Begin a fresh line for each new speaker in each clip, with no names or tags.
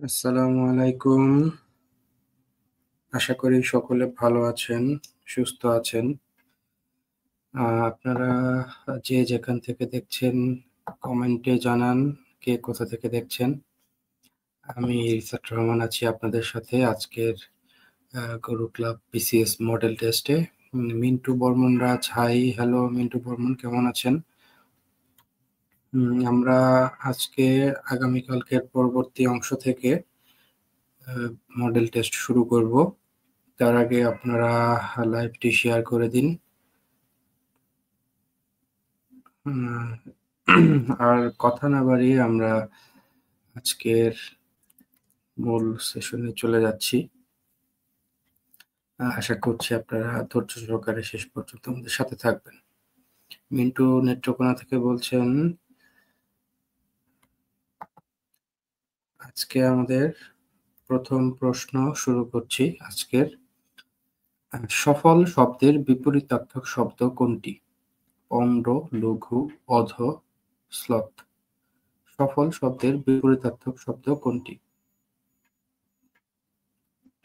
আসসালামু আলাইকুম। আশা করি সকলে ভালো আছেন, সুস্থ আছেন। আপনারা যে যেখান থেকে দেখছেন কমেন্টে জানান কে কোথা থেকে দেখছেন। আমি রিসাত রহমান আছি আপনাদের সাথে আজকের গরু ক্লাব বিসিএস মডেল টেস্টে। মিন্টু বর্মন রাজ, হাই, হ্যালো মিন্টু বর্মন, কেমন আছেন? আমরা আজকে আগামীকালকের পরবর্তী অংশ থেকে মডেল টেস্ট শুরু করব। তার আগে আপনারা লাইভটি শেয়ার করে দিন। আর কথা না বাড়িয়ে আমরা আজকের মূল সেশনে চলে যাচ্ছি। আশা করছি আপনারা ধৈর্য সহকারে শেষ পর্যন্ত আমাদের সাথে থাকবেন। মিন্টু নেত্রকোনা থেকে বলছেন, আজকে আমাদের প্রথম প্রশ্ন শুরু করছি। আজকের সফল শব্দের বিপরীতার্থক শব্দ কোনটি? পণ্ড, লঘু, অধ, শ্লথ। সফল শব্দের বিপরীতার্থক শব্দ কোনটি?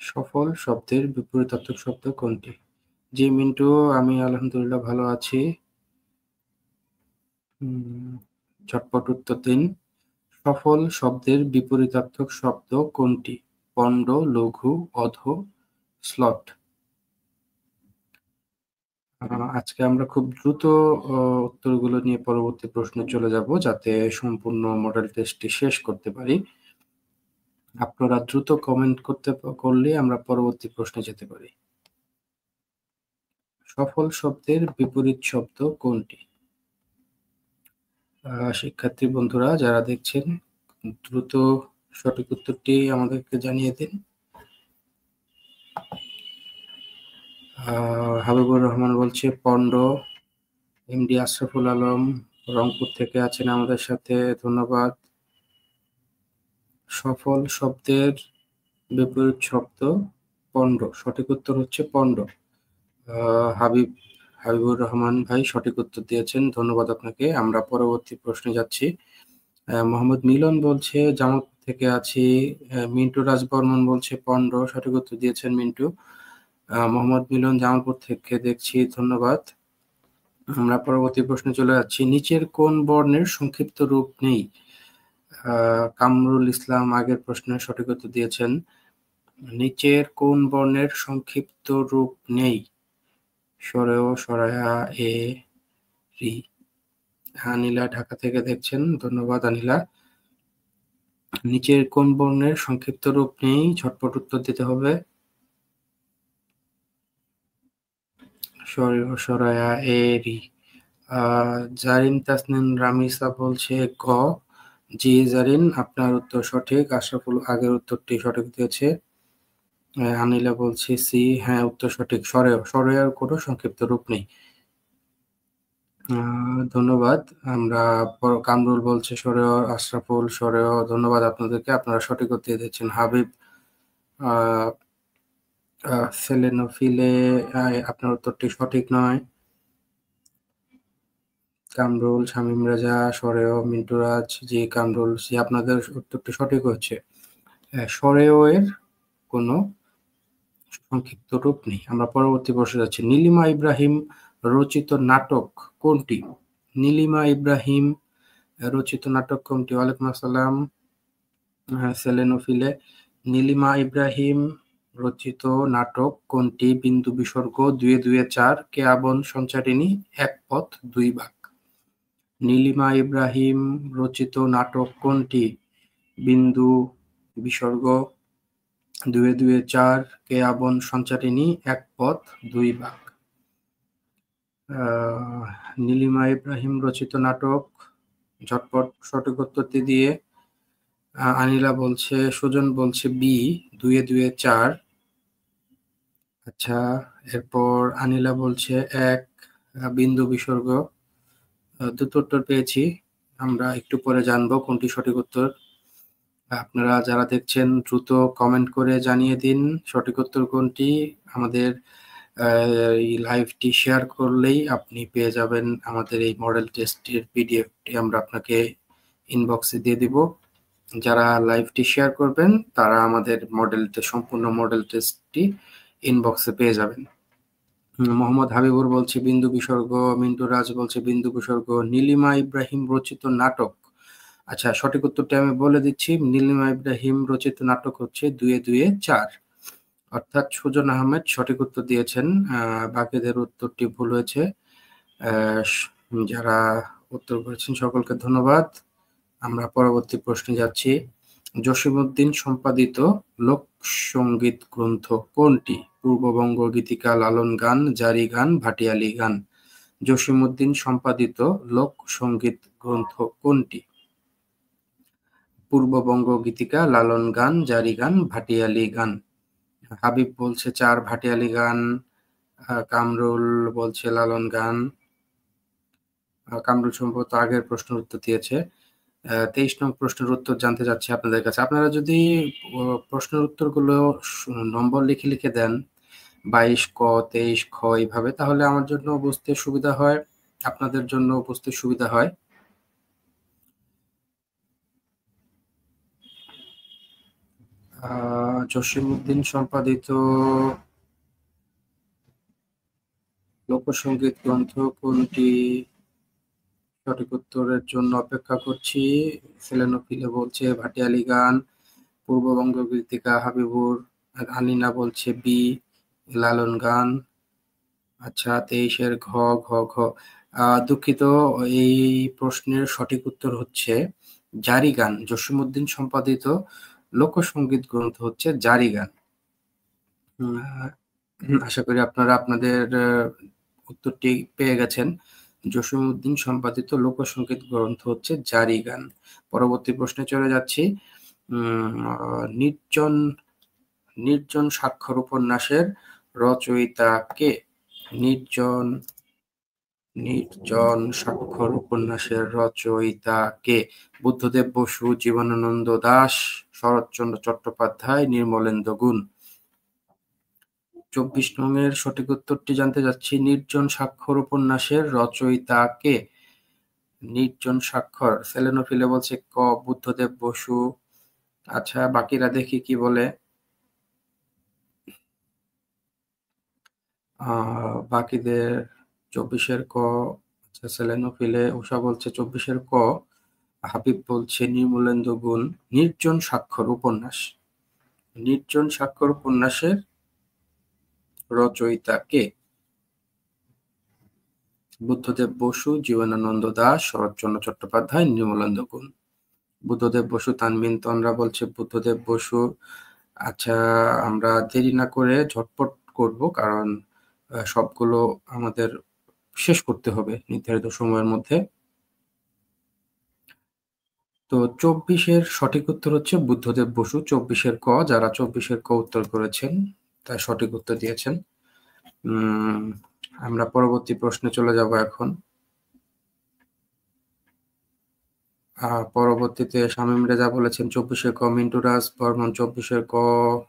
সফল শব্দের বিপরীতার্থক শব্দ কোনটি? জি মিন্টু, আমি আলহামদুলিল্লাহ ভালো আছি। ঝটপট উত্তর দিন। সফল শব্দের বিপরীতার্থক শব্দ কোনটি? পণ্ড, লঘু, অধ, শ্লথ। আজকে আমরা খুব দ্রুত উত্তরগুলো নিয়ে পরবর্তী প্রশ্নে চলে যাব, যাতে সম্পূর্ণ মডেল টেস্টটি শেষ করতে পারি। আপনারা দ্রুত কমেন্ট করলে আমরা পরবর্তী প্রশ্নে যেতে পারি। সফল শব্দের বিপরীত শব্দ কোনটি? শিক্ষার্থী বন্ধুরা যারা দেখছেন, দ্রুত সঠিক উত্তরটি আমাদেরকে জানিয়ে দিন। হাবিবুর রহমান বলছে পণ্ড। এমডি আশরাফুল আলম রংপুর থেকে আছেন আমাদের সাথে, ধন্যবাদ। সফল শব্দের বিপরীত শব্দ পণ্ড, সঠিক উত্তর হচ্ছে পণ্ড। হাবিবুর রহমান ভাই সঠিক উত্তর দিয়েছেন, ধন্যবাদ আপনাকে। আমরা পরবর্তী প্রশ্নে যাচ্ছি। মোহাম্মদ মিলন বলছে জামালপুর থেকে আছি। মিন্টু রাজবর্মন বলছে পণ্ড, সঠিক উত্তর দিয়েছেন মিন্টু। মোহাম্মদ মিলন জামালপুর থেকে দেখছি, ধন্যবাদ। আমরা পরবর্তী প্রশ্নে চলে যাচ্ছি। নিচের কোন বর্ণের সংক্ষিপ্ত রূপ নেই? কামরুল ইসলাম আগের প্রশ্নের সঠিক উত্তর দিয়েছেন। নিচের কোন বর্ণের সংক্ষিপ্ত রূপ নেই? সরেও, সরায়া, এ, রি। আনিলা ঢাকা থেকে দেখছেন, ধন্যবাদ আনিলা। নিচের কোন বর্ণের সংক্ষিপ্ত রূপ নেই? ঝটপট উত্তর দিতে হবে। সরেও, সরায়া, এ, রি। জারিন তাসনিম রামিসা বলছে গ। জি জারিন, আপনার উত্তর সঠিক। আশরাফুল আগের উত্তরটি সঠিক দিয়েছে। আনিলা বলছে সি, হ্যাঁ উত্তর সঠিক। সরেয়ার কোনো সংক্ষিপ্ত রূপ নেই। ধন্যবাদ। আমরা কামরুল বলছে সরেয়, আশরাফুল সরেয়, ধন্যবাদ আপনাদেরকে, আপনারা সঠিক উত্তর দিয়েছেন। হাবিব সেলেনোফিলে, আপনার উত্তরটি সঠিক নয়। কামরুল, শামীম রাজা, সরেয়, মিন্টুরাজ, জি কামরুল, জি আপনাদের উত্তরটি সঠিক হচ্ছে। সরেয় এর কোনো সংক্ষিপ্ত রূপ নেই। আমরা পরবর্তী প্রশ্নে যাচ্ছি। নীলিমা ইব্রাহিম রচিত নাটক কোনটি? নীলিমা ইব্রাহিম রচিত নাটক কোনটি? ওয়ালাইকুম আসসালাম সেলেনোফিলে। নীলিমা ইব্রাহিম রচিত নাটক কোনটি? বিন্দু বিসর্গ, দুয়ে দুয়ে চার, কেয়াবন সঞ্চারিণী, এক পথ দুই ভাগ। নীলিমা ইব্রাহিম রচিত নাটক কোনটি? বিন্দু বিসর্গ, দুয়ে দুয়ে চার, কেয়াবন সঞ্চারিণী, এক পথ দুই ভাগ। নীলিমা ইব্রাহিম রচিত নাটক, ঝটপট সঠিক উত্তরটি দিয়ে। আনিলা বলছে, সুজন বলছে বি, দুয়ে দুয়ে চার। আচ্ছা, এরপর আনিলা বলছে এক, বিন্দু বিসর্গ। দুটো উত্তর পেয়েছি, আমরা একটু পরে জানবো কোনটি সঠিক উত্তর। আপনারা যারা দেখছেন দ্রুত কমেন্ট করে জানিয়ে দিন সঠিক উত্তর কোনটি। আমাদের এই লাইভটি শেয়ার করলেই আপনি পেয়ে যাবেন আমাদের এই মডেল টেস্টের পিডিএফটি, আমরা আপনাকে ইনবক্সে দিয়ে দিব। যারা লাইভটি শেয়ার করবেন তারা আমাদের সম্পূর্ণ মডেল টেস্টটি ইনবক্সে পেয়ে যাবেন। মোহাম্মদ হাবিবুর বলছে বিন্দু বিসর্গ, মিন্টু রাজ বলছে বিন্দু বিসর্গ, নীলিমা ইব্রাহিম রচিত নাটক। আচ্ছা, সঠিক উত্তরটি আমি বলে দিচ্ছি। নীলিমা ইব্রাহিম রচিত নাটক হচ্ছে দুয়ে দুয়ে চার, অর্থাৎ সুজন আহমেদ সঠিক উত্তর দিয়েছেন। বাকিদের উত্তরটি ভুল হয়েছে। যারা উত্তর করেছেন সকলকে ধন্যবাদ। আমরা পরবর্তী প্রশ্নে যাচ্ছি। জসীমউদ্দীন সম্পাদিত লোকসঙ্গীত গ্রন্থ কোনটি? পূর্ববঙ্গ গীতিকা, লালন গান, জারি গান, ভাটিয়ালি গান। জসীমউদ্দীন সম্পাদিত লোকসঙ্গীত গ্রন্থ কোনটি? পূর্ববঙ্গ গীতিকা, লালন গান, জারি গান, ভাটিয়ালি গান। হাবিব বলছে ৪, ভাটিয়ালি গান। কামরুল বলছে লালন গান। কামরুল সম্ভবত আগের প্রশ্নের উত্তর দিয়েছে। ২৩ নং প্রশ্নের উত্তর জানতে চাচ্ছি আপনাদের কাছে। আপনারা যদি প্রশ্নের উত্তরগুলো নম্বর লিখে দেন ২২ ক, ২৩ খ এইভাবে, তাহলে আমার জন্য বুঝতে সুবিধা হয়, আপনাদের জন্য বুঝতে সুবিধা হয়। জসীমউদ্দীন সম্পাদিত লোকসঙ্গীত গ্রন্থ কোনটি? সঠিক উত্তরের জন্য অপেক্ষা করছি। সেলেনোফিলে বলছে ভাটিয়ালি গান। পূর্ববঙ্গ গীতিকা হাবিবুর। আলিনা বলছে বি, লালন গান। আচ্ছা, ২৩-এর ঘ ঘ ঘ। দুঃখিত, এই প্রশ্নের সঠিক উত্তর হচ্ছে জারি গান। জসীমউদ্দীন সম্পাদিত লোকসঙ্গীত গ্রন্থ হচ্ছে জারি গান। আশা করি আপনারা আপনাদের উত্তরটি পেয়ে গেছেন। জসীমউদ্দীন সম্পাদিত লোকসঙ্গীত গ্রন্থ হচ্ছে জারি গান। পরবর্তী প্রশ্নে চলে যাচ্ছি। নির্জন স্বাক্ষর উপন্যাসের রচয়িতা কে? নির্জন স্বাক্ষর উপন্যাসের রচয়িতা কে? বুদ্ধদেব বসু, জীবনানন্দ দাশ, শরৎচন্দ্র চট্টোপাধ্যায়, নির্মলেন্দু গুণ। ২৪ নং এর সঠিক উত্তরটি জানতে চাচ্ছি। নির্জন স্বাক্ষর উপন্যাসের রচয়িতা কে? নির্জন স্বাক্ষর। সেলেনোফিলে বলছে ক, বুদ্ধদেব বসু। আচ্ছা, বাকিরা দেখি কি বলে। বাকিদের ২৪-এর ক। আচ্ছা, সেলেনোফিলে উষা বলছে ২৪-এর ক। হাবিব বলছে নির্মলেন্দু গুণ। নির্জন স্বাক্ষর উপন্যাস। নির্জন স্বাক্ষর উপন্যাসের রচয়িতা কে? বুদ্ধদেব বসু, জীবনানন্দ দাশ, শরৎচন্দ্র চট্টোপাধ্যায়, নির্মলেন্দু গুণ। বুদ্ধদেব বসু। তানবিন তন্দ্রা বলছে বুদ্ধদেব বসু। আচ্ছা, আমরা দেরি না করে ঝটপট করব, কারণ সবগুলো আমাদের শেষ করতে হবে নির্ধারিত সময়ের মধ্যে। তো ২৪-এর সঠিক উত্তর হচ্ছে বুদ্ধদেব বসু। ২৪-এর ক। যারা ২৪-এর ক উত্তর করেছেন তারা সঠিক উত্তর দিয়েছেন। আমরা পরবর্তী প্রশ্নে চলে যাব এখন। পরবর্তীতে শামীম রেজা বলেছেন ২৪-এর ক। মিন্টু রাজ বর্মন ২৪-এর ক।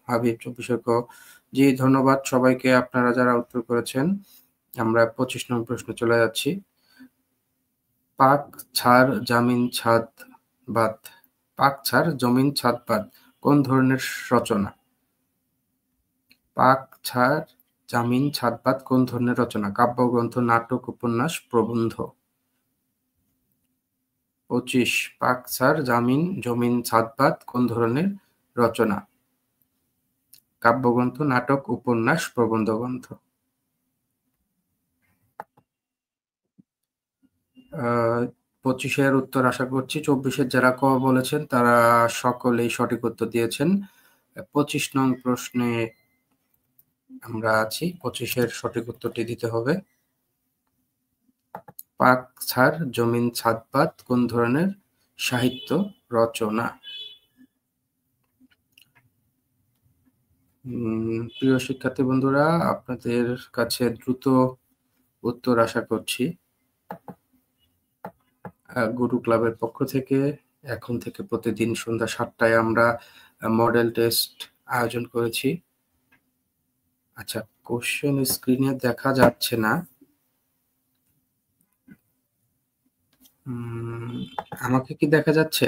হাবিব ২৪-এর ক। জি, ধন্যবাদ সবাইকে আপনারা যারা উত্তর করেছেন। আমরা ২৫ নং প্রশ্নে চলে যাচ্ছি। পাক ছাড় জামিন ছাদ বাদ। পাক ছাড় জমিন ছাদ বাদ কোন ধরনের রচনা? পাক ছাড় জামিন ছাদ বাদ কোন ধরনের রচনা? কাব্যগ্রন্থ, নাটক, উপন্যাস, প্রবন্ধ। ২৫। পাক ছাড় জামিন জমিন ছাদ বাদ কোন ধরনের রচনা? কাব্যগ্রন্থ, নাটক, উপন্যাস, প্রবন্ধ গ্রন্থ। ২৫-এর উত্তর আশা করছি। ২৪-এর যারা ক বলেছেন তারা সকলেই সঠিক উত্তর দিয়েছেন। ২৫ নং প্রশ্নে আমরা আছি। ২৫-এর সঠিক উত্তরটি দিতে হবে। পাক ছাড় জমিন ছাদ বাদ কোন ধরনের সাহিত্য রচনা? প্রিয় শিক্ষার্থী বন্ধুরা, আপনাদের কাছে দ্রুত উত্তর আশা করছি। গুরু ক্লাবের পক্ষ থেকে এখন থেকে প্রতিদিন সন্ধ্যা ৭টায় আমরা মডেল টেস্ট আয়োজন করেছি। আচ্ছা, কোশ্চেন স্ক্রিনে দেখা যাচ্ছে না। আমাকে কি দেখা যাচ্ছে?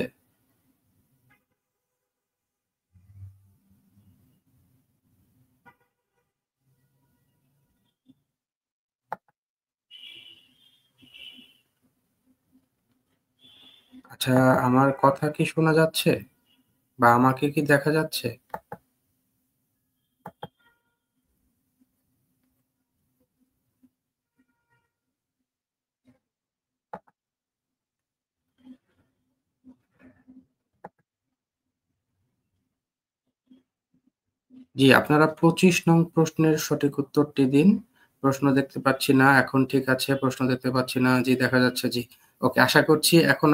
আচ্ছা, আমার কথা কি শোনা যাচ্ছে? বা আমাকে কি দেখা যাচ্ছে? জি, আপনারা ২৫ নং প্রশ্নের সঠিক উত্তরটি দিন। প্রশ্ন দেখতে পাচ্ছি না। এখন ঠিক আছে। প্রশ্ন দেখতে পাচ্ছি না। জি, দেখা যাচ্ছে। জি। ওকে, আশা করছি এখন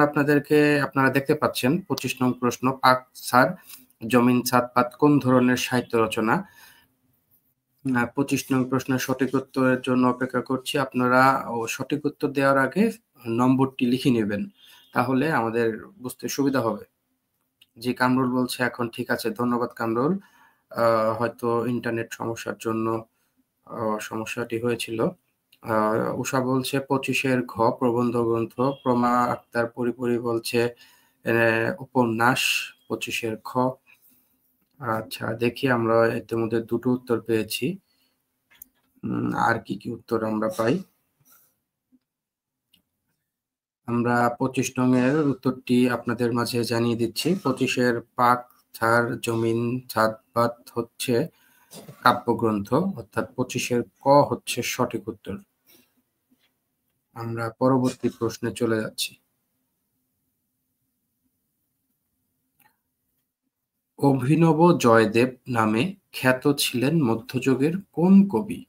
আপনারা দেখতে পাচ্ছেন ২৫ নং প্রশ্ন। পাক, ছাদ, জমিন, ছাদ, পাত কোন ধরনের সাহিত্য রচনা? ২৫ নং প্রশ্নের সঠিক উত্তরের জন্য অপেক্ষা করছি। আপনারা সঠিক উত্তর দেওয়ার আগে নম্বরটি লিখে নিবেন। তাহলে আমাদের বুঝতে সুবিধা হবে। জি, কামরুল বলছে এখন ঠিক আছে। ধন্যবাদ কামরুল। আ হয়তো ইন্টারনেট সমস্যার জন্য সমস্যাটি হয়েছিল। আ উষা বলছে ২৫ এর ঘ প্রবন্ধ গ্রন্থ। প্রমা আক্তার পরিপূরী বলছে উপন্যাস। ২৫ এর খ। আচ্ছা, দেখি আমরা ইতিমধ্যে ২ টো উত্তর পেয়েছি। আর কি উত্তর আমরা পাই? আমরা ২৫ নং এর উত্তরটি আপনাদের মাঝে জানিয়ে দিচ্ছি। ২৫ এর পাক, ছার, জমিন, ছাদ, পাত হচ্ছে কাব্যগ্রন্থ, অর্থাৎ ২৫ এর ক হচ্ছে সঠিক উত্তর। আমরা পরবর্তী প্রশ্নে চলে যাচ্ছি। অভিনব জয়দেব নামে খ্যাত ছিলেন মধ্যযুগের কোন কবি?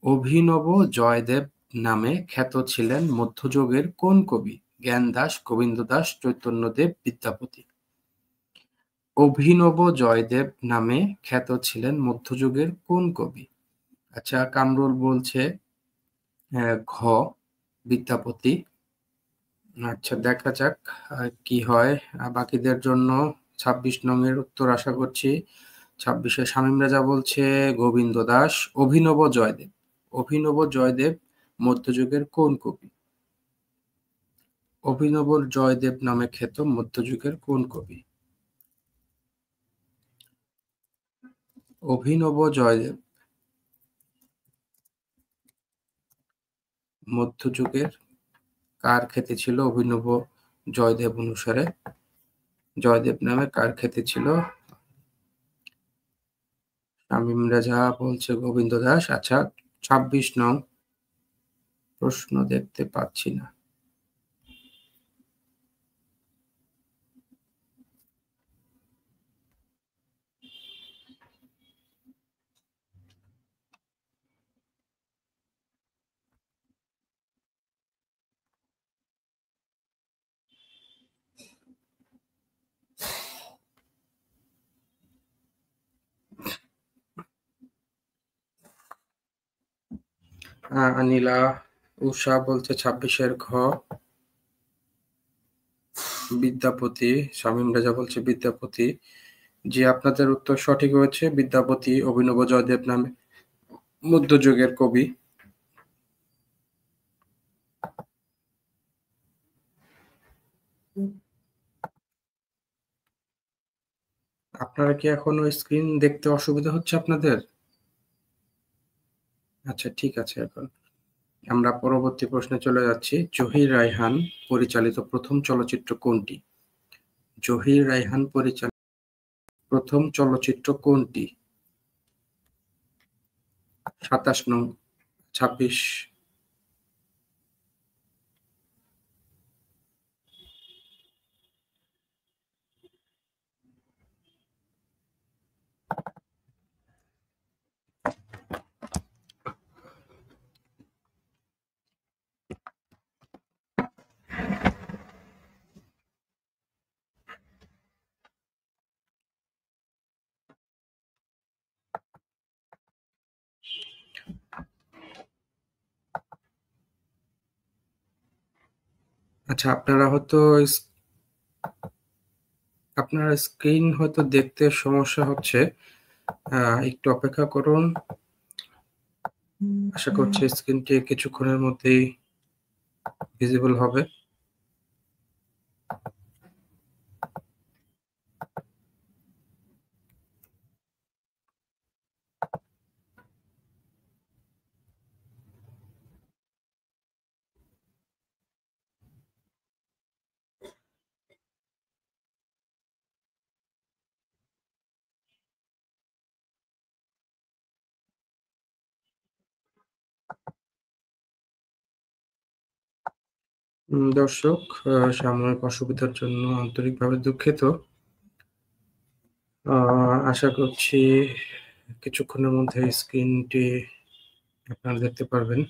অভিনব জয়দেব নামে খ্যাত ছিলেন মধ্যযুগের কোন কবি? জ্ঞানদাস, গোবিন্দদাস, চৈতন্যদেব, বিদ্যাপতি। অভিনব জয়দেব নামে খ্যাত ছিলেন মধ্যযুগের কোন কবি? আচ্ছা, কামরুল বলছে ঘ বিদ্যাপতি। আচ্ছা, দেখা যাক কি হয়। বাকিদের জন্য ২৬ নং এর উত্তর আশা করছি। ২৬ এ শামীম রেজা বলছে গোবিন্দ দাস। অভিনব জয়দেব। অভিনব জয়দেব মধ্যযুগের কোন কবি? অভিনব জয়দেব নামে খ্যাত মধ্যযুগের কোন কবি? অভিনব জয়দেব মধ্যযুগের কার খ্যাতি ছিল? অভিনব জয়দেব অনুসারে জয়দেব নামে কার খ্যাতি ছিল? শামীম রেজা বলছে গোবিন্দ দাস। আচ্ছা, ২৬ নং প্রশ্ন দেখতে পাচ্ছি না। আনিলা উষা বলছে ২৬ এর ঘ বিদ্যাপতি। শামীম রেজা বলছে বিদ্যাপতি। জি, আপনাদের উত্তর সঠিক হয়েছে। বিদ্যাপতি অভিনব জয়দেব নামে মধ্যযুগের কবি। আপনারা কি এখন ওই স্ক্রিন দেখতে অসুবিধা হচ্ছে আপনাদের? আচ্ছা, ঠিক আছে এখন। আমরা পরবর্তী প্রশ্নে চলে যাচ্ছি। জহির রায়হান পরিচালিত প্রথম চলচ্চিত্র কোনটি? জহির রায়হান পরিচালিত প্রথম চলচ্চিত্র কোনটি? ২৭ নং, ২৬। আচ্ছা, আপনার স্ক্রিন হয়তো দেখতে সমস্যা হচ্ছে। একটু অপেক্ষা করুন। আশা করছি স্ক্রিনটি কিছুক্ষণের মধ্যেই ভিজিবল হবে। দর্শক, সাময়িক অসুবিধার জন্য আন্তরিকভাবে দুঃখিত। আ আশা করছি কিছুক্ষণের মধ্যে স্ক্রিনটি আপনারা দেখতে পারবেন।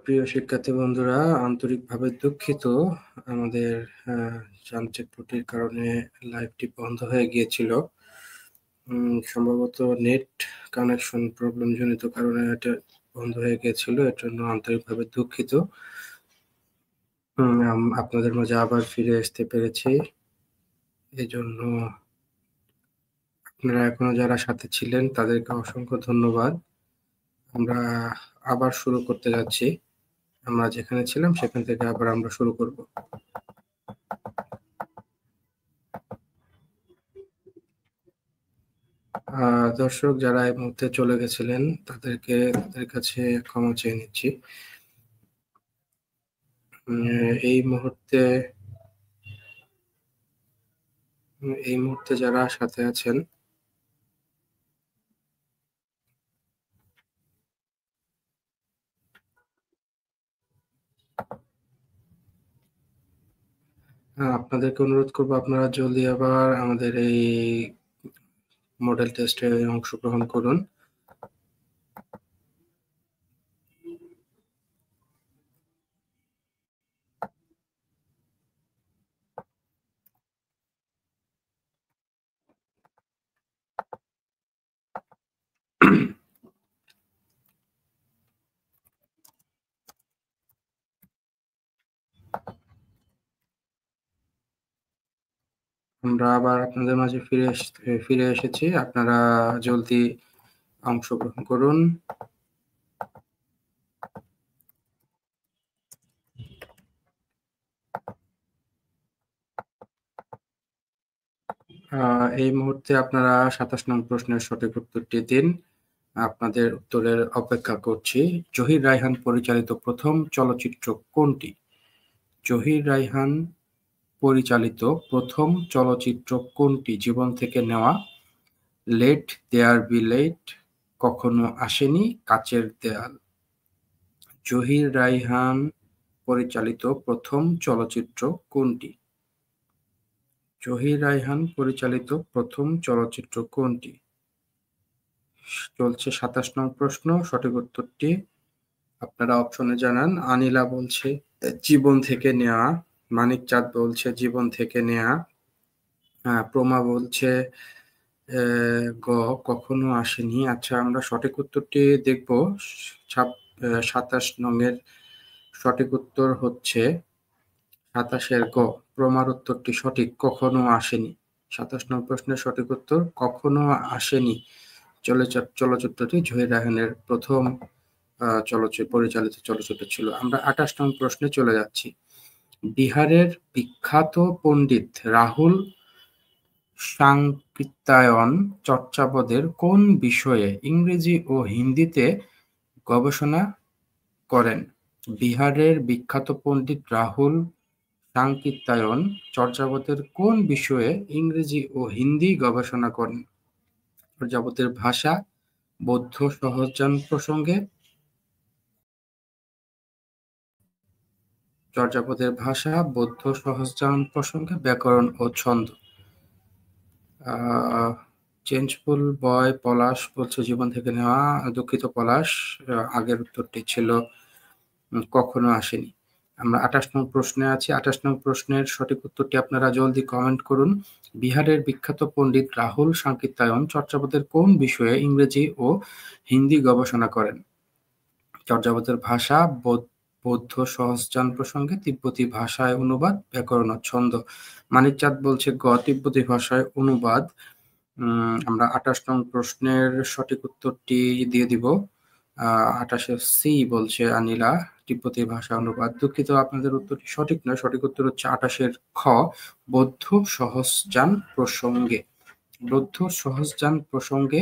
প্রিয় শিক্ষার্থী বন্ধুরা, আন্তরিকভাবে দুঃখিত। আমাদের যান্ত্রিক ত্রুটির কারণে লাইভটি বন্ধ হয়ে গিয়েছিল। সম্ভবত নেট কানেকশন প্রবলেম জনিত কারণে এটা বন্ধ হয়ে গিয়েছিল। এর জন্য আন্তরিকভাবে দুঃখিত। আপনাদের মাঝে আবার ফিরে আসতে পেরেছি। এজন্য আপনারা এখনো যারা সাথে ছিলেন তাদেরকে অসংখ্য ধন্যবাদ। আমরা আবার শুরু করতে যাচ্ছি। আমরা যেখানে ছিলাম সেখান থেকে আবার আমরা শুরু করব। দর্শক যারা এই মুহূর্তে চলে গেছিলেন তাদের কাছে ক্ষমা চেয়ে নিচ্ছি। এই মুহূর্তে যারা সাথে আছেন আপনাদেরকে অনুরোধ করবো আপনারা জলদি আবার আমাদের এই মডেল টেস্টে অংশগ্রহণ করুন। আমরা আবার আপনাদের মাঝে ফিরে এসেছি। আপনারা জলদি অংশগ্রহণ করুন। এই মুহূর্তে আপনারা ২৭ নং প্রশ্নের সঠিক উত্তরটি দিন। আপনাদের উত্তরের অপেক্ষা করছি। জহির রায়হান পরিচালিত প্রথম চলচ্চিত্র কোনটি? জহির রায়হান পরিচালিত প্রথম চলচ্চিত্র কোনটি? জীবন থেকে নেওয়া, লেট দেয়ার বি লাইট, কখনো আসেনি, কাচের দেয়াল। জহির রায়হান পরিচালিত প্রথম চলচ্চিত্র কোনটি? জহির রায়হান পরিচালিত প্রথম চলচ্চিত্র কোনটি? চলছে ২৭ নং প্রশ্ন। সঠিক উত্তরটি আপনারা অপশনে জানান। আনিলা বলছে জীবন থেকে নেওয়া, মানিক চাঁদ বলছে জীবন থেকে নেওয়া, প্রমা বলছে গ কখনো আসেনি। আচ্ছা, আমরা সঠিক উত্তরটি দেখব। ২৭ নং-এর সঠিক উত্তর হচ্ছে ২৭-এর গ। প্রমার উত্তরটি সঠিক, কখনো আসেনি। ২৭ নং প্রশ্নের সঠিক উত্তর কখনো আসেনি। চলচ্চিত্রটি জহির রায়হানের প্রথম পরিচালিত চলচ্চিত্র ছিল। আমরা ২৮ নং প্রশ্নে চলে যাচ্ছি। বিহারের বিখ্যাত পণ্ডিত রাহুল সাংকৃত্যায়ন চর্যাপদের কোন বিষয়ে ইংরেজি ও হিন্দিতে গবেষণা করেন? বিহারের বিখ্যাত পণ্ডিত রাহুল সাংকৃত্যায়ন চর্যাপদের কোন বিষয়ে ইংরেজি ও হিন্দি গবেষণা করেন? চর্যাপদের ভাষা, বৌদ্ধ সহজান প্রসঙ্গে, চর্যাপদের ভাষা, বৌদ্ধ সহজান প্রসঙ্গে, ব্যাকরণ ও ছন্দ। চেঞ্জফুল বয় পলাশ বলছে জীবন থেকে নেওয়া। দুঃখিত পলাশ, আগের উত্তরটি ছিল কখনো আসেনি। আমরা ২৮ নং প্রশ্নে আছি। ২৮ নং প্রশ্নের সঠিক উত্তরটি আপনারা জলদি কমেন্ট করুন। বিহারের বিখ্যাত পণ্ডিত রাহুল সাংকৃত্যায়ন চর্যাপদের কোন বিষয়ে ইংরেজি ও হিন্দি গবেষণা করেন? চর্যাপদের ভাষা, বৌদ্ধ সহজান প্রসঙ্গে, তিব্বতী ভাষায় অনুবাদ, ব্যাকরণ ও ছন্দ। মানিক চাঁদ বলছে গ, তিব্বতী ভাষায় অনুবাদ। আমরা ২৮ নং প্রশ্নের সঠিক উত্তরটি দিয়ে দিব। ২৮ সি বলছে আনিলা, তিব্বতী ভাষা অনুবাদ। দুঃখিত, আপনাদের উত্তরটি সঠিক নয়। সঠিক উত্তর হচ্ছে ২৮-এর খ, বৌদ্ধ সহজান প্রসঙ্গে। বৌদ্ধ সহজান প্রসঙ্গে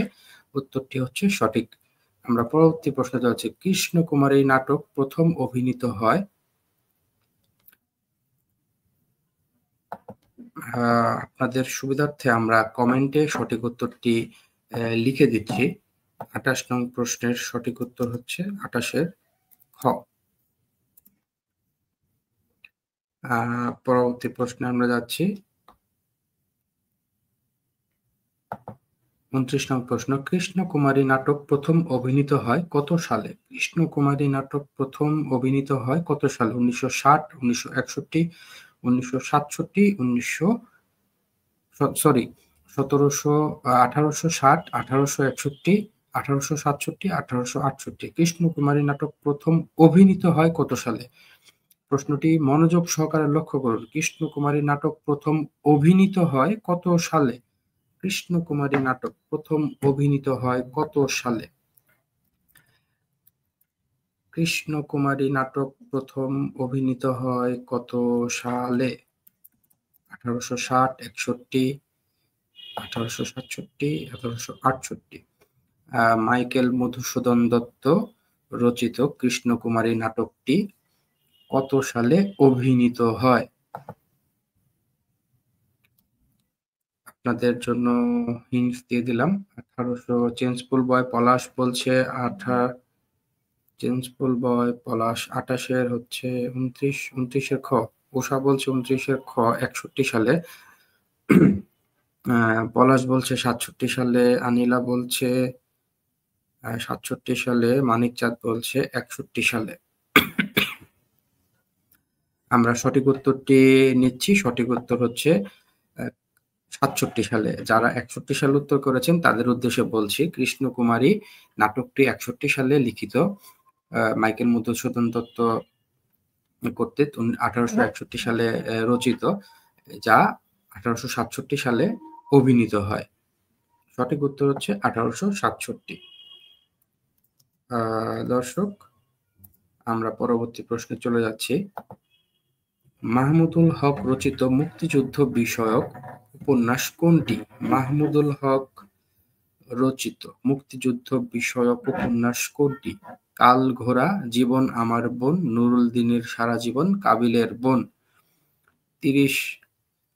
উত্তরটি হচ্ছে সঠিক। আমরা পরবর্তী প্রশ্নে যাচ্ছি। কৃষ্ণকুমারী নাটক প্রথম অভিনীত হয়? আপনাদের সুবিধার্থে আমরা কমেন্টে সঠিক উত্তরটি লিখে দিচ্ছি। ২৮ নং প্রশ্নের সঠিক উত্তর হচ্ছে ২৮-এর খ। পরবর্তী প্রশ্নে আমরা যাচ্ছি। 29 নং প্রশ্ন, কৃষ্ণকুমারী নাটক প্রথম অভিনীত হয় কত সালে? কৃষ্ণকুমারী নাটক প্রথম অভিনীত হয় কত সালে? 1960, 1961, 1967, 1860, 1861, 1867, 1868। কৃষ্ণকুমারী নাটক প্রথম অভিনীত হয় কত সালে? প্রশ্নটি মনোযোগ সহকারে লক্ষ্য করুন। কৃষ্ণকুমারী নাটক প্রথম অভিনীত হয় কত সালে? কৃষ্ণকুমারী নাটক প্রথম অভিনীত হয় কত সালে? কৃষ্ণকুমারী নাটক প্রথম অভিনীত হয় কত সালে? 1860, 61, 1867, 1868। মাইকেল মধুসূদন দত্ত রচিত কৃষ্ণকুমারী নাটকটি কত সালে অভিনীত হয়? আপনাদের জন্য হিন্টস দিয়ে দিলাম। 1800। চেঞ্জফুল বয় পলাশ বলছে চেঞ্জফুল বয় পলাশ 28 হচ্ছে 29 খ। উষা বলছে 29 খ 61 সালে। পলাশ বলছে 67 সালে, আনিলা বলছে 67 সালে, মানিকচাঁদ বলছে 61 সালে। আমরা সঠিক উত্তরটি নিচ্ছি। সঠিক উত্তর হচ্ছে 67 সালে। যারা 61 সালে উত্তর করেছেন তাদের উদ্দেশ্যে বলছি, কৃষ্ণকুমারী নাটকটি 61 সালে লিখিত, মাইকেল মধুসূদন দত্ত কর্তৃক 1861 সালে রচিত, যা 1867 সালে অভিনীত হয়। সঠিক উত্তর হচ্ছে 1867। দর্শক, আমরা পরবর্তী প্রশ্নে চলে যাচ্ছি। মাহমুদুল হক রচিত মুক্তিযুদ্ধ বিষয়ক উপন্যাস কোনটি? মাহমুদুল হক রচিত মুক্তিযুদ্ধ বিষয়ক উপন্যাস কোনটি? কালঘোড়া, জীবন আমার বোন, নুরুল দিনের সারা জীবন, কাবিলের বোন। 30।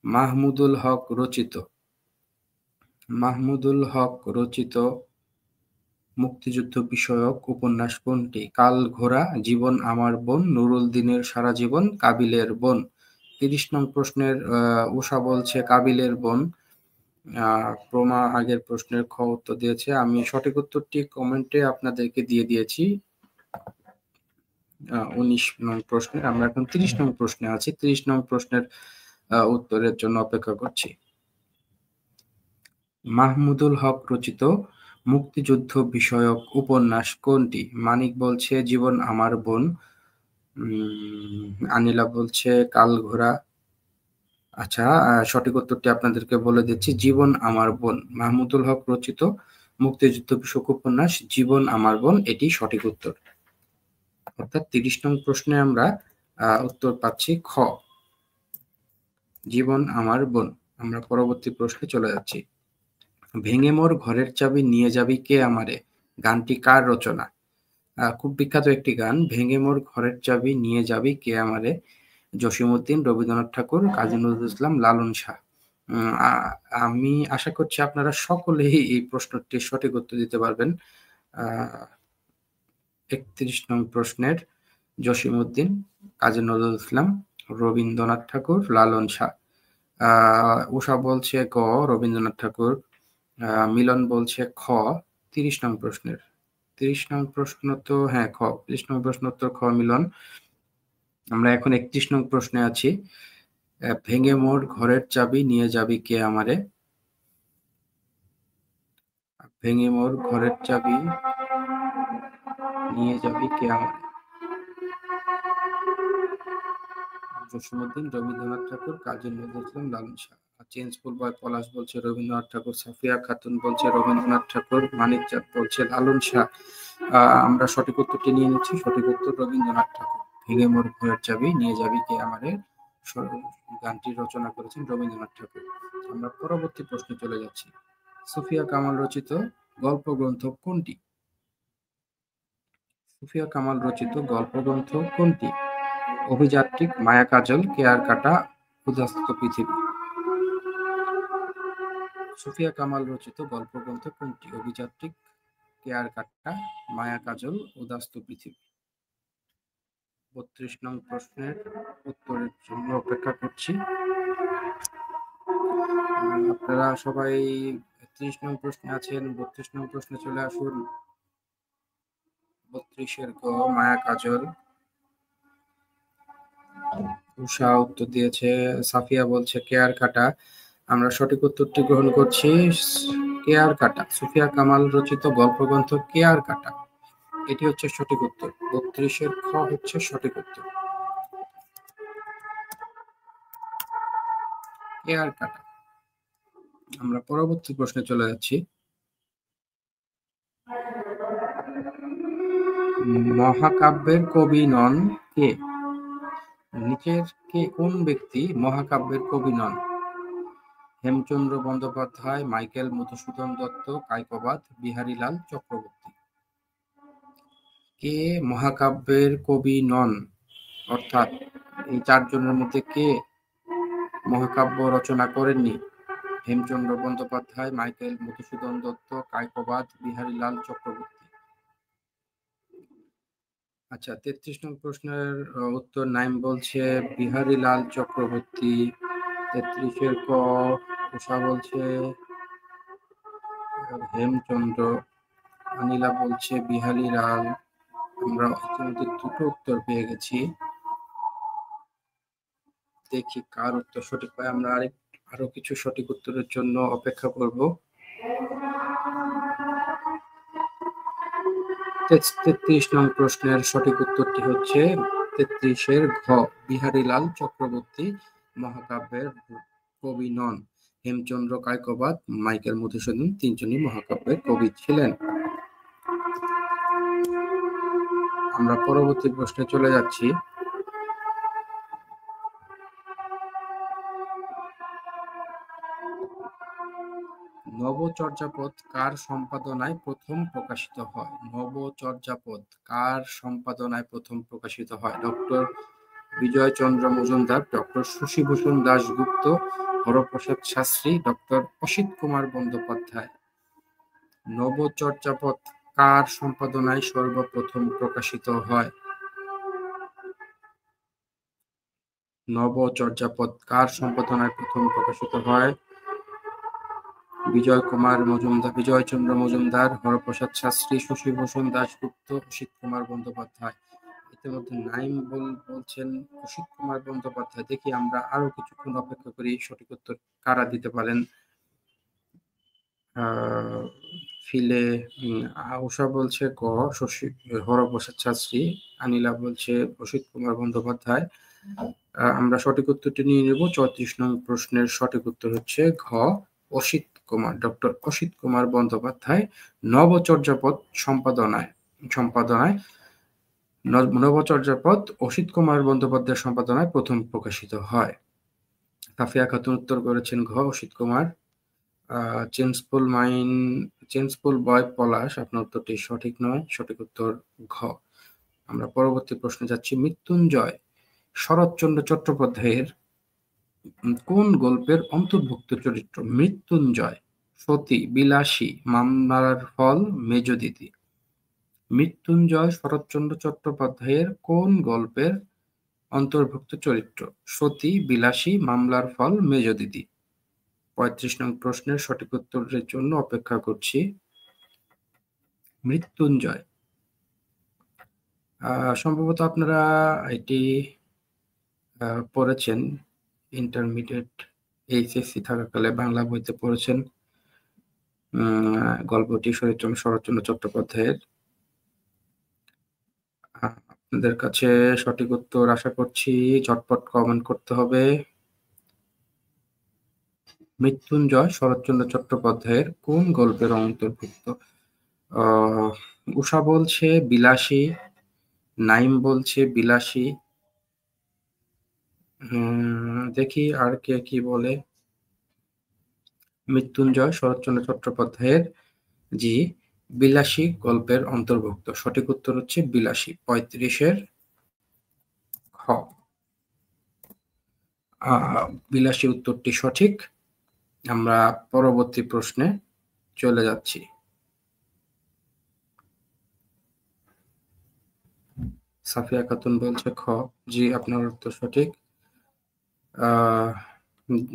মাহমুদুল হক রচিত মুক্তিযুদ্ধ বিষয়ক উপন্যাস কোনটি? কালঘোড়া, জীবন আমার বোন, নুরুল দিনের সারা জীবন, কাবিলের বোন। 30 নং প্রশ্নের উষা বলছে কাবিলের বোন। প্রমা আগের প্রশ্নের খ উত্তর দিয়েছে। আমি সঠিক উত্তরটি কমেন্টে আপনাদেরকে দিয়ে দিয়েছি 19 নং প্রশ্নের। আমরা এখন 30 নং প্রশ্নে আছি। 30 নং প্রশ্নের উত্তরের জন্য অপেক্ষা করছি। মাহমুদুল হক রচিত মুক্তিযুদ্ধ বিষয়ক উপন্যাস কোনটি? মানিক বলছে জীবন আমার বোন, আনিলা বলছে কালঘোড়া। আচ্ছা, সঠিক উত্তরটি আপনাদেরকে বলে দিচ্ছি, জীবন আমার বোন। মাহমুদুল হক রচিত মুক্তিযুদ্ধ বিষয়ক উপন্যাস জীবন আমার বোন, এটি সঠিক উত্তর। অর্থাৎ 30 নং প্রশ্নে আমরা উত্তর পাচ্ছি খ, জীবন আমার বোন। আমরা পরবর্তী প্রশ্নে চলে যাচ্ছি। ভেঙে মোর ঘরের চাবি নিয়ে যাবি কে আমারে, গানটি কার রচনা? খুব বিখ্যাত একটি গান, ভেঙে মোর ঘরের চাবি নিয়ে যাবি কে আমারে, জসীমউদ্দিন, রবীন্দ্রনাথ ঠাকুর, কাজী নজরুল ইসলাম, লালন শাহ। আমি আশা করছি আপনারা সকলেই এই প্রশ্নটির সঠিক উত্তর দিতে পারবেন। 31 নং প্রশ্নের জসীমউদ্দিন, কাজী নজরুল ইসলাম, রবীন্দ্রনাথ ঠাকুর, লালন শাহ। উষা বলছে গ, রবীন্দ্রনাথ ঠাকুর। মিলন বলছে খ 30 নং প্রশ্নের। 30 নং প্রশ্ন তো হ্যাঁ খ, 30 নং প্রশ্ন উত্তর খ মিলন। আমরা এখন 31 নং প্রশ্নে আছি। ভেঙে মোর ঘরের চাবি নিয়ে যাবি কে আমারে, ভেঙে মোর ঘরের চাবি নিয়ে যাবি কে আমারে, জসীমউদ্দিন, রবীন্দ্রনাথ ঠাকুর, কাজী নজরুল ইসলাম, লালন শাহ। চেঞ্জফুল বয় পলাশ বলছে রবীন্দ্রনাথ ঠাকুর, সাফিয়া খাতুন বলছে রবীন্দ্রনাথ ঠাকুর, মানিকচাঁদ বলছে লালন শাহ। আমরা সঠিক উত্তরটি নিয়ে নিচ্ছি। সঠিক উত্তর রবীন্দ্রনাথ ঠাকুর। ভেঙে মোর ঘরের চাবি নিয়ে যাবি কে আমারে গানটি রচনা করেছেন রবীন্দ্রনাথ ঠাকুর। আমরা পরবর্তী প্রশ্নে চলে যাচ্ছি। সুফিয়া কামাল রচিত গল্প গ্রন্থ কোনটি? সুফিয়া কামাল রচিত গল্প গ্রন্থ কোনটি? অভিযাত্রিক, মায়া কাজল, কেয়ার কাটা, উদাস্ত পৃথিবী। সুফিয়া কামাল রচিত গল্প গ্রন্থ কোনটি? অভিযাত্রিক, কেয়ার কাটা, মায়া কাজল, উদাস্ত পৃথিবী। 32 নং প্রশ্নের উত্তরের জন্য অপেক্ষা করছি। আপনারা সবাই 32 নং প্রশ্নে আছেন, 32 নং প্রশ্নে চলে আসুন। 32-এর গ মায়া কাজল। উষা উত্তর দিয়েছে, সাফিয়া বলছে কেয়ার কাটা। আমরা সঠিক উত্তরটি গ্রহণ করছি, কেয়ার কাটা। সুফিয়া কামাল রচিত গল্পগ্রন্থ কেয়ার কাটা, এটি হচ্ছে সঠিক উত্তর। 32-এর খ হচ্ছে সঠিক উত্তর, কেয়ার কাটা। আমরা পরবর্তী প্রশ্নে চলে যাচ্ছি। মহাকাব্যের কবি নন কে? নিচের কে কোন ব্যক্তি মহাকাব্যের কবি নন? হেমচন্দ্র বন্দ্যোপাধ্যায়, মাইকেল মধুসূদন দত্ত, কায়কোবাদ, বিহারীলাল চক্রবর্তী। কে মহাকাব্যের কবি নন, অর্থাৎ এই চারজনের মধ্যে কে মহাকাব্য রচনা করেননি? হেমচন্দ্র বন্দ্যোপাধ্যায়, মাইকেল মধুসূদন দত্ত, কায়কোবাদ, বিহারীলাল চক্রবর্তী। আচ্ছা, 33 নং প্রশ্নের উত্তর নাইম বলছে বিহারীলাল চক্রবর্তী। 33-এর ক উষা বলছে হেমচন্দ্র, অনিলা বলছে বিহারীলাল। আমরা ইতিমধ্যে দুটো উত্তর পেয়ে গেছি, দেখি কার উত্তর সঠিক হয়। আমরা আরো কিছু সঠিক উত্তরের জন্য অপেক্ষা করব। 33 নং প্রশ্নের সঠিক উত্তরটি হচ্ছে 33-এর ঘ, বিহারীলাল চক্রবর্তী মহাকাব্যের কবি নন। হেমচন্দ্র, কায়কোবাদ, মাইকেল মধুসূদন তিনজনই মহাকাব্যের কবি ছিলেন। আমরা পরবর্তী প্রশ্নে চলে যাচ্ছি। নবচর্যাপদ কার সম্পাদনায় প্রথম প্রকাশিত হয়? নবচর্যাপদ কার সম্পাদনায় প্রথম প্রকাশিত হয়? Doctor Bijoychandra Majumdar, doctor Shashibhushan Dasgupta, Haraprasad Shastri, doctor Asit Kumar Bandyopadhyay. Nabacharyapad কার সম্পাদনায় সর্বপ্রথম প্রকাশিত হয়? নবচর্যাপদ কার সম্পাদনায় প্রথম প্রকাশিত হয়? বিজয়চন্দ্র মজুমদার, হরপ্রসাদ শাস্ত্রী, শশীভূষণ দাশগুপ্ত, অসিত কুমার বন্দ্যোপাধ্যায়। ইতিমধ্যে নাইম বলছেন অসিত কুমার বন্দ্যোপাধ্যায়। দেখি আমরা আরো কিছুক্ষণ অপেক্ষা করি, সঠিক উত্তর কারা দিতে পারেন। ফিলে উষা বলছে ক হরপ্রসাদ শাস্ত্রী, অনিলা বলছে অসিত কুমার বন্দ্যোপাধ্যায়। আমরা সঠিক উত্তরটি নিয়ে নেব। 34 নং প্রশ্নের সঠিক উত্তর হচ্ছে ঘ, অসিত কুমার, ডক্টর অসিত কুমার বন্দ্যোপাধ্যায় নবচর্যাপদ সম্পাদনায় নবচর্যাপদ অসিত কুমার বন্দ্যোপাধ্যায়ের সম্পাদনায় প্রথম প্রকাশিত হয়। সাফিয়া খাতুন উত্তর করেছেন ঘ, অসিত কুমার। চেঞ্জফুল বয় পলাশ, আপনার উত্তরটি সঠিক নয়, সঠিক উত্তর ঘ। আমরা পরবর্তী প্রশ্নে যাচ্ছি। মৃত্যুঞ্জয় শরৎচন্দ্র চট্টোপাধ্যায়ের কোন গল্পের অন্তর্ভুক্ত চরিত্র? মৃত্যুঞ্জয় সতী, বিলাসী, মামলার ফল, মেজদিদি। মৃত্যুঞ্জয় শরৎচন্দ্র চট্টোপাধ্যায়ের কোন গল্পের অন্তর্ভুক্ত চরিত্র? সতী, বিলাসী, মামলার ফল, মেজদিদি। 35 নং প্রশ্নের সঠিক উত্তরের জন্য অপেক্ষা করছি। মৃত্যুঞ্জয় সম্ভবত আপনারা এটি পড়েছেন, ইন্টারমিডিয়েট এইচএসসি থাকাকালে বাংলা বইতে পড়েছেন। গল্পটি শরৎচন্দ্র চট্টোপাধ্যায়ের। আপনাদের কাছে সঠিক উত্তর আশা করছি, ঝটপট কমেন্ট করতে হবে। মৃত্যুঞ্জয় শরৎচন্দ্র চট্টোপাধ্যায়ের কোন গল্পের অন্তর্ভুক্ত? উষা বলছে বিলাসী, নাইম বলছে বিলাসী। দেখি আর কে কি বলে। মৃত্যুঞ্জয় শরৎচন্দ্র চট্টোপাধ্যায়ের জি বিলাসী গল্পের অন্তর্ভুক্ত। সঠিক উত্তর হচ্ছে বিলাসী। 35-এর খ, বিলাসী উত্তরটি সঠিক। আমরা পরবর্তী প্রশ্নে চলে যাচ্ছি। সাফিয়া খাতুন বলছে খ, জি আপনার উত্তর সঠিক।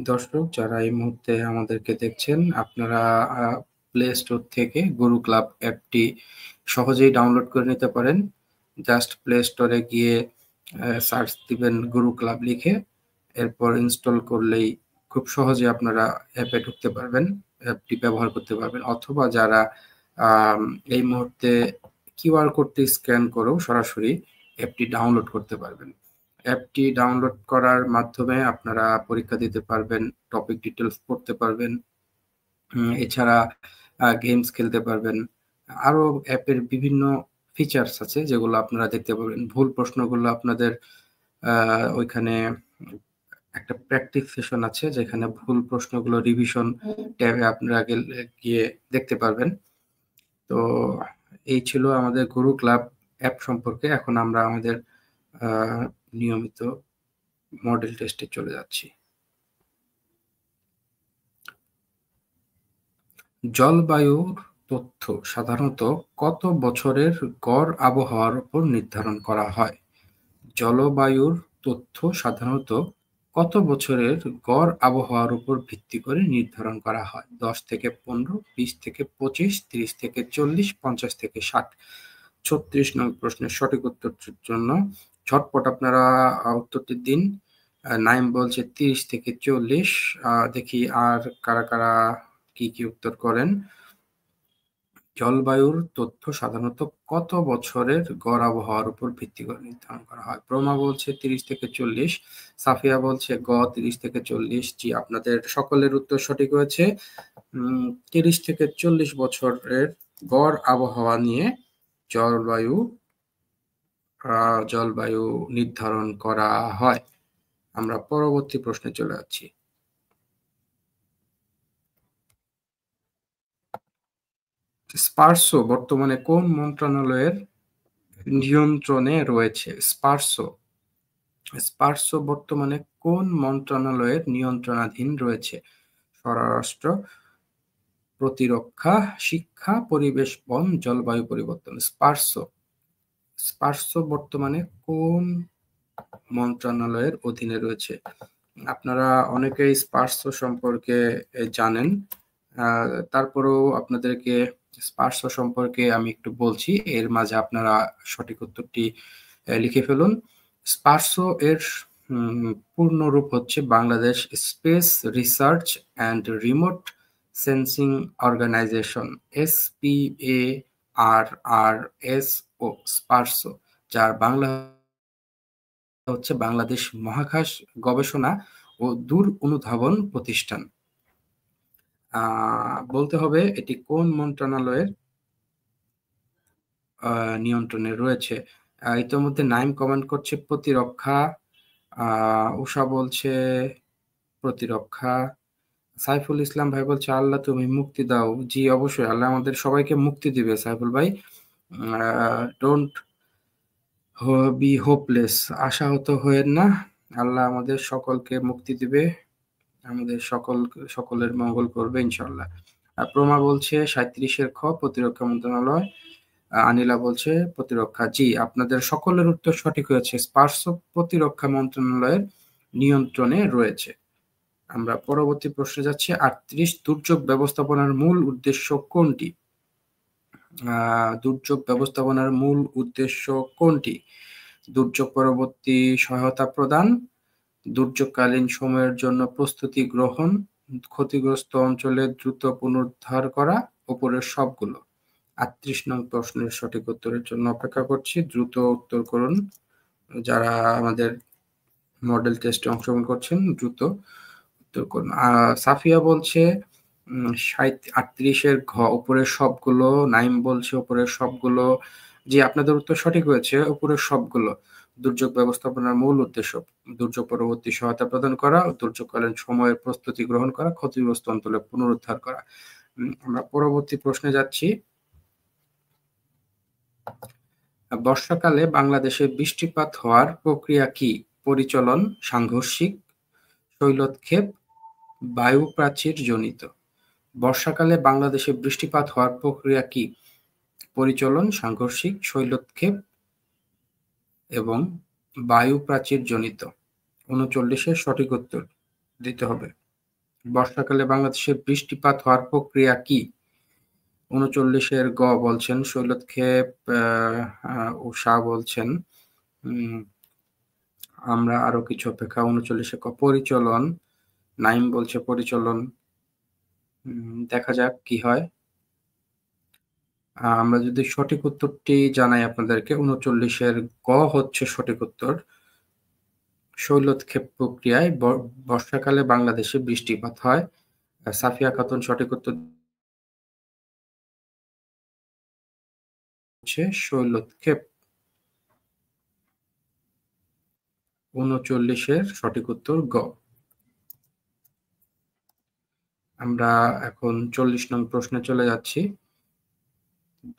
দর্শক যারা এই মুহূর্তে আমাদেরকে দেখছেন, আপনারা প্লে স্টোর থেকে গুরু ক্লাব অ্যাপটি সহজেই ডাউনলোড করে নিতে পারেন। জাস্ট প্লে স্টোরে গিয়ে সার্চ দিবেন গুরু ক্লাব লিখে, এরপর ইনস্টল করলেই খুব সহজে আপনারা অ্যাপে ঢুকতে পারবেন, অ্যাপটি ব্যবহার করতে পারবেন। অথবা যারা এই মুহূর্তে কিউআর কোডটি স্ক্যান করেও সরাসরি অ্যাপটি ডাউনলোড করতে পারবেন। অ্যাপটি ডাউনলোড করার মাধ্যমে আপনারা পরীক্ষা দিতে পারবেন, টপিক ডিটেলস পড়তে পারবেন, এছাড়া গেমস খেলতে পারবেন। আরো অ্যাপের বিভিন্ন ফিচার্স আছে যেগুলো আপনারা দেখতে পারবেন। ভুল প্রশ্নগুলো আপনাদের ওইখানে একটা প্র্যাকটিস সেশন আছে যেখানে ভুল প্রশ্নগুলো রিভিশন ট্যাবে আপনারা গিয়ে দেখতে পারবেন। তো এই ছিল আমাদের গুরু ক্লাব অ্যাপ সম্পর্কে। এখন আমরা আমাদের নিয়মিত মডেল টেস্টে চলে যাচ্ছি। জলবায়ুর তথ্য সাধারণত কত বছরের গড় আবহাওয়ার উপর নির্ধারণ করা হয়? জলবায়ুর তথ্য সাধারণত কত বছরের গড় আবহাওয়ার উপর ভিত্তি করে নির্ধারণ করা হয়? 10 থেকে 15, 20 থেকে 25, 30 থেকে 40, 50 থেকে 60। 36 নং প্রশ্নের সঠিক উত্তরটির জন্য ঝটপট আপনারা উত্তরটি দিন। নাইম বলছে 30 থেকে 40। দেখি আর কারা কারা কি কি উত্তর করেন। জলবায়ুর তথ্য সাধারণত কত বছরের গড় আবহাওয়ার উপর ভিত্তি করে নির্ধারণ করা হয়? প্রমা বলছে 30 থেকে 40, সাফিয়া বলছে 30 থেকে 40। জি, আপনাদের সকলের উত্তর সঠিক হয়েছে। 30 থেকে 40 বছরের গড় আবহাওয়া নিয়ে জলবায়ু নির্ধারণ করা হয়। আমরা পরবর্তী প্রশ্নে চলে যাচ্ছি। স্পারসো বর্তমানে কোন মন্ত্রণালয়ের নিয়ন্ত্রণে রয়েছে? স্পারসো বর্তমানে কোন মন্ত্রণালয়ের নিয়ন্ত্রণাধীন রয়েছে? স্বরাষ্ট্র, প্রতিরক্ষা, শিক্ষা, পরিবেশ, বন, জলবায়ু পরিবর্তন। স্পারসো বর্তমানে কোন মন্ত্রণালয়ের অধীনে রয়েছে? আপনারা অনেকেই স্পারসো সম্পর্কে জানেন, তারপরেও আপনাদেরকে স্পারসো সম্পর্কে আমি একটু বলছি, এর মাঝে আপনারা সঠিক উত্তরটি লিখে ফেলুন। স্পারসো এর পূর্ণ রূপ হচ্ছে Bangladesh space research and remote sensing organization, SPARRSO, SPARRSO, যার বাংলা হচ্ছে বাংলাদেশ মহাকাশ গবেষণা ও দূর অনুধাবন প্রতিষ্ঠান। বলতে হবে এটি কোন মন্ত্রণালয়ের নিয়ন্ত্রণে রয়েছে। ইতোমধ্যে নাইম কমেন্ট করছে প্রতিরক্ষা, উষা বলছে প্রতিরক্ষা, সাইফুল ইসলাম ভাই বলছে আল্লাহ তুমি মুক্তি দাও। জি অবশ্যই, আল্লাহ আমাদের সবাইকে মুক্তি দিবে সাইফুল ভাই। ডোন্ট বি হোপলেস, আশাহত হয়েন না, আল্লাহ আমাদের সকলকে মুক্তি দিবে, আমাদের সকলের মঙ্গল করবে ইনশাল্লাহ। প্রমা বলছে 37-এর খ প্রতিরক্ষা মন্ত্রণালয়। আনিলা বলছে প্রতিরক্ষা। জি, আপনাদের সকলের উত্তর সঠিক হয়েছে। স্পারসো প্রতিরক্ষা মন্ত্রণালয়ের নিয়ন্ত্রণে রয়েছে। আমরা পরবর্তী প্রশ্নে যাচ্ছি। 38, দুর্যোগ ব্যবস্থাপনার মূল উদ্দেশ্য কোনটি? দুর্যোগ ব্যবস্থাপনার মূল উদ্দেশ্য কোনটি? দুর্যোগ পরবর্তী সহায়তা প্রদান, দুর্যোগকালীন সময়ের জন্য প্রস্তুতি গ্রহণ, ক্ষতিগ্রস্ত অঞ্চলে দ্রুত পুনরুদ্ধার করা, উপরের সবগুলো। 38 নং প্রশ্নের সঠিক উত্তরের জন্য অপেক্ষা করছি, দ্রুত উত্তর করুন। যারা আমাদের মডেল টেস্টে অংশগ্রহণ করছেন দ্রুত উত্তর করুন। সাফিয়া বলছে 38-এর ঘ উপরের সবগুলো। নাইম বলছে উপরের সবগুলো। জি, আপনাদের উত্তর সঠিক হয়েছে, উপরের সবগুলো। দুর্যোগ ব্যবস্থাপনার মূল উদ্দেশ্য দুর্যোগ পরবর্তী সহায়তা প্রদান করা, দুর্যোগকালীন সময়ের প্রস্তুতি গ্রহণ করা, ক্ষতিগ্রস্ত অঞ্চলে পুনরুদ্ধার করা। আমরা পরবর্তী প্রশ্নে যাচ্ছি। বর্ষাকালে বাংলাদেশে বৃষ্টিপাত হওয়ার প্রক্রিয়া কি? পরিচলন, সাংঘর্ষিক, শৈলতক্ষেপ, বায়ু প্রাচীর জনিত। বর্ষাকালে বাংলাদেশে বৃষ্টিপাত হওয়ার প্রক্রিয়া কি? পরিচলন, সাংঘর্ষিক, শৈলতক্ষেপ এবং বায়ু প্রাচীর জনিত। 39-এর সঠিক উত্তর। দিতে হবে। বর্ষাকালে বাংলাদেশে বৃষ্টিপাত হওয়ার প্রক্রিয়া কি? ৩৯ এর গ বলছেন শৈলতক্ষেপ, উষা বলছেন। উম আমরা আরো কিছু অপেক্ষা। ৩৯ এ পরিচলন, নাইম বলছে পরিচলন। দেখা যাক কি হয়। আমরা যদি সঠিক উত্তরটি জানাই আপনাদেরকে, ৩৯ এর গ হচ্ছে সঠিক উত্তর। শৈলতক্ষেপ প্রক্রিয়ায় বর্ষাকালে বাংলাদেশে বৃষ্টিপাত হয়। সাফিয়া খাতুন সঠিক উত্তর হচ্ছে শৈলতক্ষেপ। ৩৯ এর সঠিক উত্তর গ। আমরা এখন ৪০ নং প্রশ্নে চলে যাচ্ছি।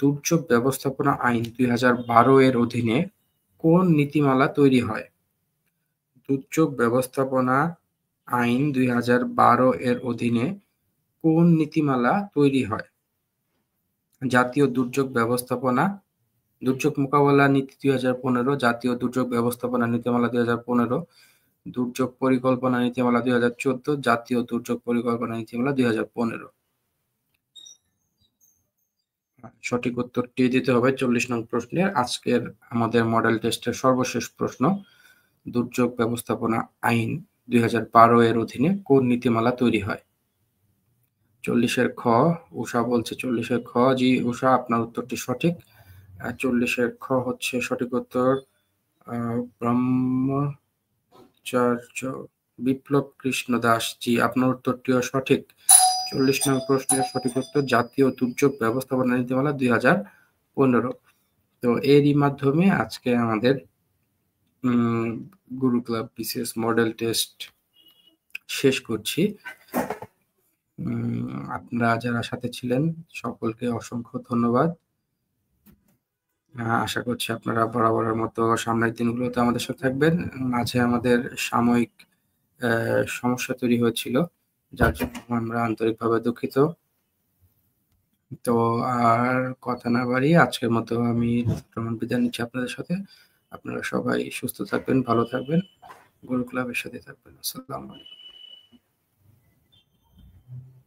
দুর্যোগ ব্যবস্থাপনা আইন ২০১২ এর অধীনে কোন নীতিমালা তৈরি হয়? দুর্যোগ ব্যবস্থাপনা আইন ২০১২ এর অধীনে কোন নীতিমালা তৈরি হয়? জাতীয় দুর্যোগ ব্যবস্থাপনা, দুর্যোগ মোকাবেলা নীতি ২০১৫, জাতীয় দুর্যোগ ব্যবস্থাপনা নীতিমালা ২০১৫, দুর্যোগ পরিকল্পনা নীতিমালা ২০১৪, জাতীয় দুর্যোগ পরিকল্পনা নীতিমালা ২০১৫। সঠিক উত্তরটি দিতে হবে ৪০ নং প্রশ্নের। আজকের আমাদের মডেল টেস্টের সর্বশেষ প্রশ্ন, দুর্যোগ ব্যবস্থাপনা আইন ২০১২ এর অধীনে কোন নীতিমালা তৈরি হয়? ৪০ এর খ, উষা বলছে ৪০ এর খ। জি উষা, আপনার উত্তরটি সঠিক। ৪০ এর খ হচ্ছে সঠিক উত্তর। ব্রহ্মচার্য বিপ্লব কৃষ্ণ দাস, জি আপনার উত্তরটিও সঠিক। ৪০ নং প্রশ্নের সঠিক উত্তর জাতীয় দুর্যোগ ব্যবস্থাপনা নীতিমালা ২০১৫। তো এরই মাধ্যমে আজকে আমাদের গুরু ক্লাব বিসিএস মডেল টেস্ট শেষ করছি। আপনারা যারা সাথে ছিলেন সকলকে অসংখ্য ধন্যবাদ। আশা করছি আপনারা বরাবরের মতো সামনের দিনগুলোতে আমাদের সাথে থাকবেন। মাঝে আমাদের সাময়িক সমস্যা তৈরি হয়েছিল, যার জন্য আমরা আন্তরিকভাবে দুঃখিত। তো আর কথা না বাড়িয়ে আজকের মতো আমি বিদায় নিচ্ছি আপনাদের সাথে। আপনারা সবাই সুস্থ থাকবেন, ভালো থাকবেন, গুরু ক্লাবের সাথে থাকবেন। আসসালামু আলাইকুম।